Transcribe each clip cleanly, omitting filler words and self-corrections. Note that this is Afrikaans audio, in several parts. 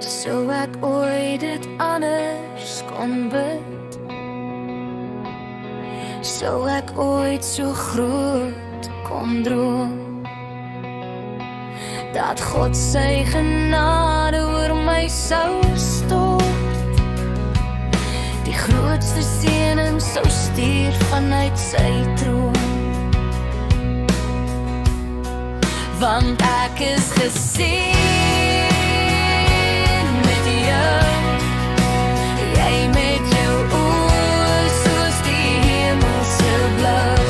Sou ek ooit dit anders kon bid? Sou ek ooit so groot kon droom dat God sy genade oor my sou stort, die grootste seëning sou stuur vanuit sy troon? Want ek is geseën met jou, jy met jou oë soos die hemelse blou.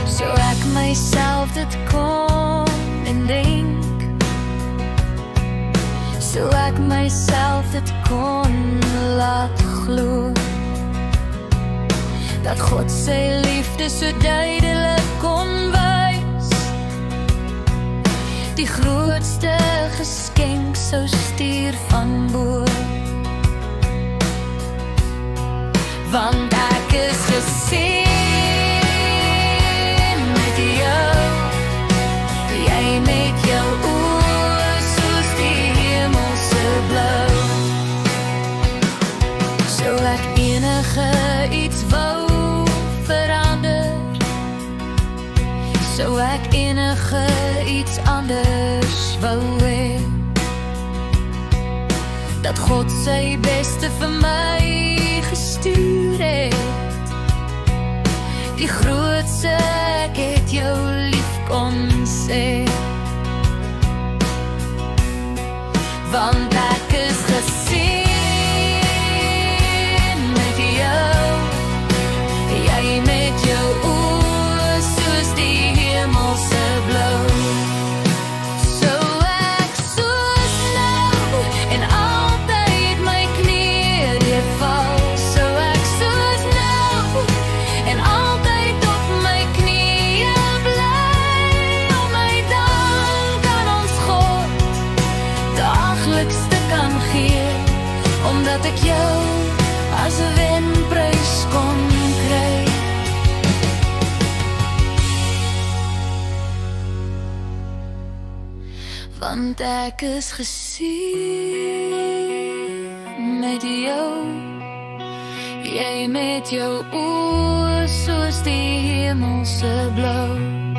So ek myself dit kon indink, so ek myself dit kon laat glo, dat God sy liefde so duidelik kon wys, die grootste geskenk sou stuur van bo. Want ek is geseën met jou, jy met jou oë soos die hemelse blou. So ek enige iets wou verander, so ek enige iets anders wou hê, dat God sy beste vir my gestuur het, die grootste ek het jou lief kon sê. Want ek is geseën met jou, jy met jou oë soos die hemelse blou. So ek soos nou en altyd my knieë neerval, so ek soos nou en altyd op my knieë bly, om my dank aan ons God daagliks te kan gee, omdat ek jou as 'n wenprys kon kry. Want ek is geseën met jou, jy met jou oë soos die hemelse blou.